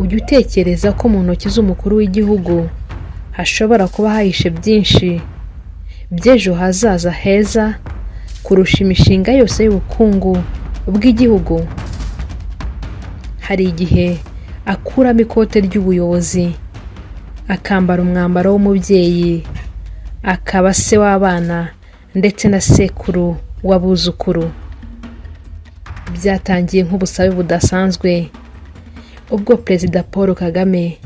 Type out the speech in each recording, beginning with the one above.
ujya utekereza ko mu ntoki z'umukuru w'igihugu hashobora kuba hahishe byinshi by'ejo hazaza heza kurusha imishinga yose y'ubukungu bw'igihugu. Hari igihe akuramo ikote ry'ubuyobozi akambara umwambaro w'umubyeyi, akaba se w'abana ndetse na sekuru w'abuzukuru. Byatangiye nk'ubusabe budasanzwe ubwo Perezida Paul Kagame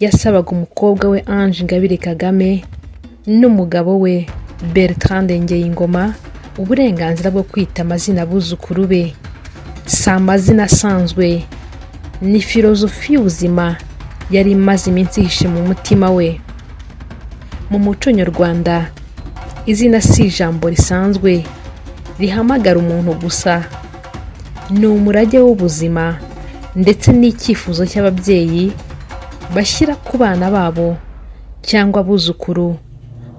yasabaga umukobwa we Ange Ingabire Kagame n'umugabo we Bertrand Ngeyingoma uburenganzira bwo kwita amazina abuzukuru be. Si amazina asanzwe, ni filozofi y'ubuzima yari imaze iminsi ihishe mu mutima we. Mu muco nyarwanda izina si ijambo risanzwe rihamagara umuntu gusa, ni umurage w'ubuzima ndetse n'icyifuzo cy'ababyeyi bashyira ku bana babo cyangwa abuzukuru,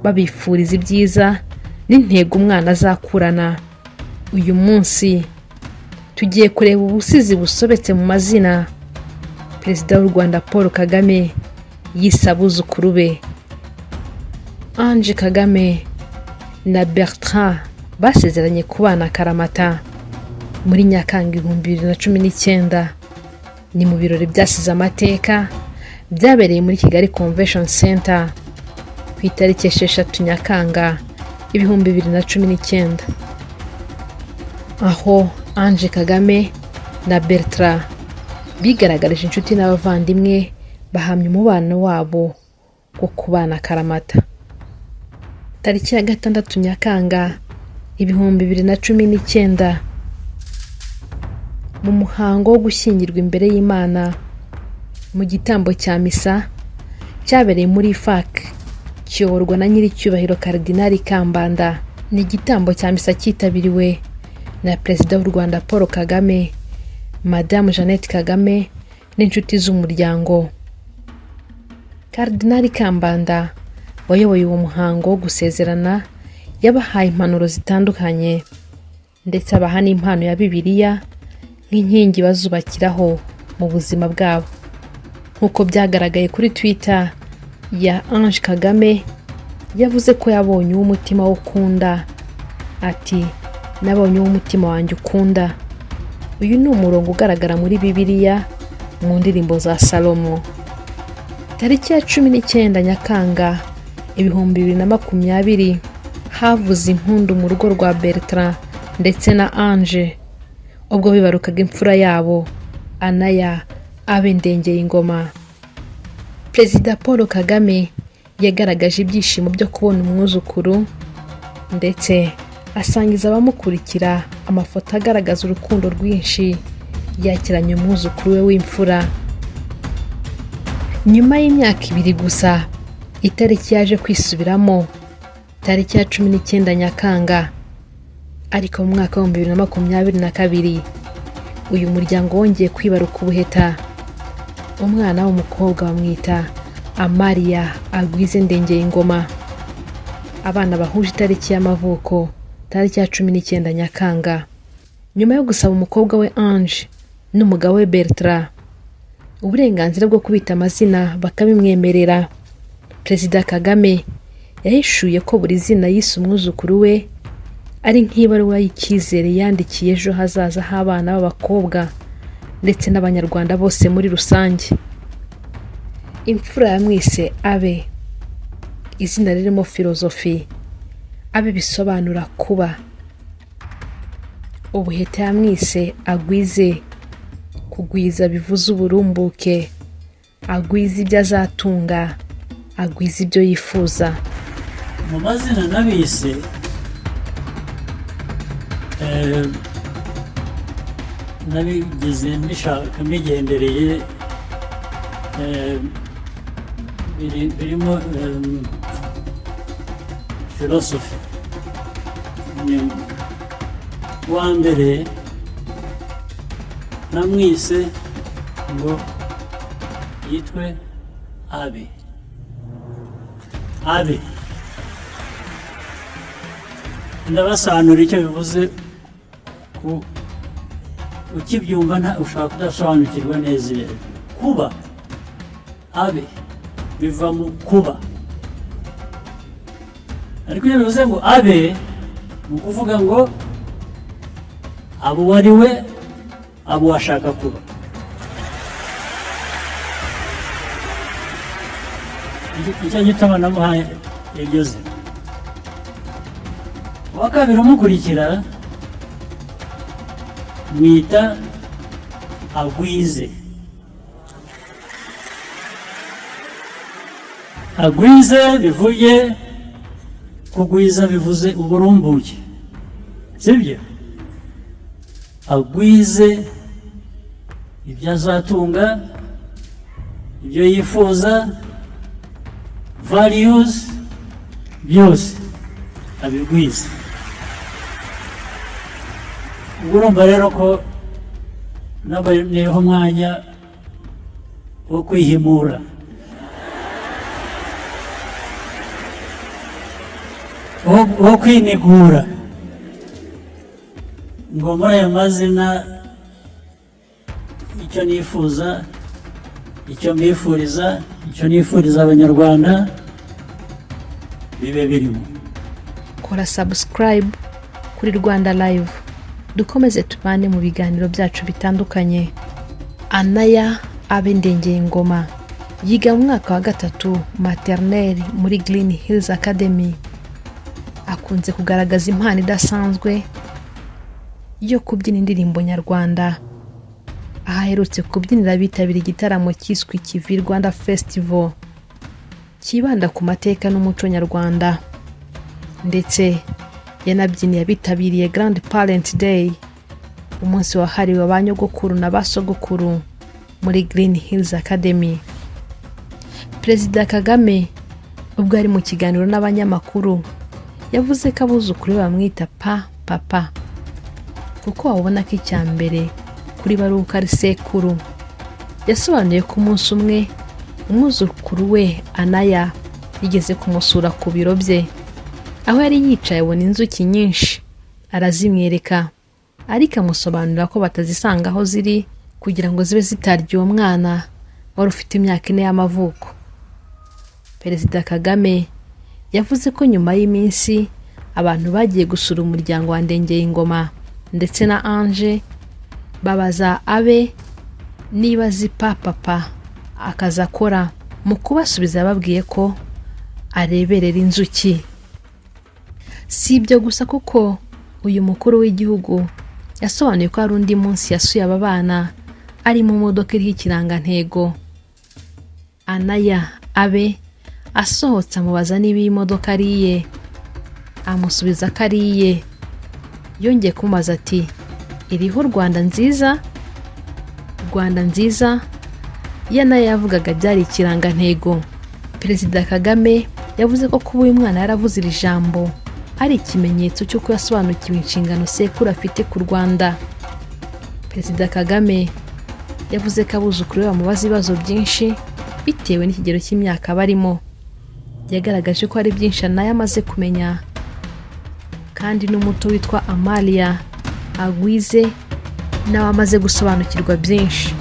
babifuriza ibyiza n'intego umwana azakurana. Uyu munsi tugiye kureba ubusizi busobetse mu mazina Perezida w'u Rwanda Paul Kagame yise abuzukuru be. Ange Kagame na Bertrand basezeranye kubana akaramata muri Nyakanga 2019. Ni mu birori byasize amateka byabereye muri Kigali Convention Center ku itariki 6 Nyakanga 2019, aho Ange Kagame na Bertrand bigaragarije inshuti n'abavandimwe bahamya umubano wabo wo kubana akaramata. Tariki ya 6 Nyakanga 2019, mu muhango wo gushyingirwa imbere y'Imana mu gitambo cya misa cyabereye muri FAC kiyoborwa na nyiricyubahiro Karidinali Kambanda. Ni igitambo cya misa cyitabiriwe na Perezida w'u Rwanda Paul Kagame, Madame Jeannette Kagame n'inshuti z'umuryango. Karidinali Kambanda wayoboye uwo muhango wo gusezerana yabahaye impanuro zitandukanye ndetse abaha n'impano ya Bibiliya nk'inkingi bazubakiraho mu buzima bwabo. Nk'uko byagaragaye kuri Twitter ya Ange Kagame, yavuze ko yabonye uw'umutima wo ukunda, ati nabonye uw'umutima wanjye ukunda. Uyu ni umurongo ugaragara muri Bibiliya mu ndirimbo za Salomo. Tariki ya 19 Nyakanga 2020 havuze impundu mu rugo rwa Bertrand ndetse na Ange ubwo bibarukaga imfura yabo Anaya Ngeyingoma. Perezida Paul Kagame yagaragaje ibyishimo byo kubona umwuzukuru ndetse asangiza abamukurikira amafoto agaragaza urukundo rwinshi yakiranye umwuzukuru we w'imfura. Nyuma y'imyaka 2 gusa, itariki yaje kwisubiramo tariki ya 19 Nyakanga, ariko mu mwaka wa 2022 uyu muryango wongeye kwibaruka ubuheta. Umwana w'umukobwa bamwita Amalia Ngeyingoma. Abana bahuje itariki y'amavuko tariki ya 19 Nyakanga. Nyuma yo gusaba umukobwa we Ange n'umugabo we Bertrand uburenganzira bwo kubita amazina bakabimwemerera, Perezida Kagame yahishuye ko buri zina yise umwuzukuru we ari nk'ibaruwa y'icyizere yandikiye ejo hazaza h'abana b'abakobwa ndetse n'abanyarwanda bose muri rusange. Imfura yamwise Abe, izina ririmo filozofi. Abe bisobanura kuba. Ubuheta yamwise Agwize, kugwiza bivuze uburumbuke. Agwiza ibyo azatunga, agwiza ibyo yifuza. Mu mazina nabise nabigize mbishaka mbigendereye, birimo filosofi. Wa mbere namwise ngo yitwe Abe. Abe ndabasobanura icyo bivuze, ukibyumva ushobora kudasobanukirwa neza kuba. Abe biva mu kuba, ariko iyo bivuze ngo abe ni ukuvuga ngo abo wari we, abo washaka kuba. Icyo gituma namuhaye iryo zina. Uwa kabiri umukurikira mwita Agwize. Agwize bivuye kugwiza, bivuze uburumbuke, sibyo? Agwize ibyo azatunga, ibyo yifuza, values byose abigwize. Urumva rero ko naboneyeho umwanya wo kwihimura, wo kwinigura, ngo muri aya mazina icyo nifuza, icyo mbifuriza, icyo nifuriza abanyarwanda bibe birimo. Kora subscribe kuri Rwanda Live, dukomeze tubane mu biganiro byacu bitandukanye. Anaya Abe Ndengeyingoma yiga mu mwaka wa 3 maternelle muri Green Hills Academy. Akunze kugaragaza impano idasanzwe yo kubyina indirimbo nyarwanda. Aherutse kubyinira abitabiriye igitaramo cyiswe Kivi Rwanda Festival kibanda ku mateka n'umuco nyarwanda, ndetse yanabyiniye abitabiriye Grand Parent Day, umunsi wahariwe abanyogokuru na basogokuru muri Green Hills Academy. Perezida Kagame ubwo ari mu kiganiro n'abanyamakuru yavuze ko abuzukuru bamwita papa, kuko wabona ko icyambere kuri baruka ari sekuru. Yasobanuye ko umunsi umwe umwuzukuru we Anaya yigeze kumusura ku biro bye, aho yari yicaye abona inzuki nyinshi, arazimwereka, ariko amusobanurira ko batazisanga aho ziri kugira ngo zibe zitarya uwo mwana wari ufite imyaka 4 y'amavuko. Perezida Kagame yavuze ko nyuma y'iminsi abantu bagiye gusura umuryango wa Ndengeyingoma ndetse na Ange, babaza Abe niba azi papa akazakora. Mu kubasubiza babwiye ko areberera inzuki. Si ibyo gusa, kuko uyu mukuru w'igihugu yasobanuye ko hari undi munsi yasuye aba bana ari mu modoka iriho ikirangantego. Anaya Abe asohotse amubaza niba iyi modoka ari iye, amusubiza ko ari iye. Yongeye kumubaza ati iriho Rwanda nziza. Rwanda nziza Anaya yavugaga byari ikirangantego. Perezida Kagame yavuze ko kuba uyu mwana yaravuze iri jambo ari ikimenyetso cy'uko yasobanukiwe inshingano sekuru afite ku Rwanda. Perezida Kagame yavuze ko abuzukuru bamubaza ibibazo byinshi bitewe n'ikigero cy'imyaka barimo. Yagaragaje ko hari byinshi Anaya amaze kumenya, kandi n'umuto witwa Amalia Agwize nawe amaze gusobanukirwa byinshi.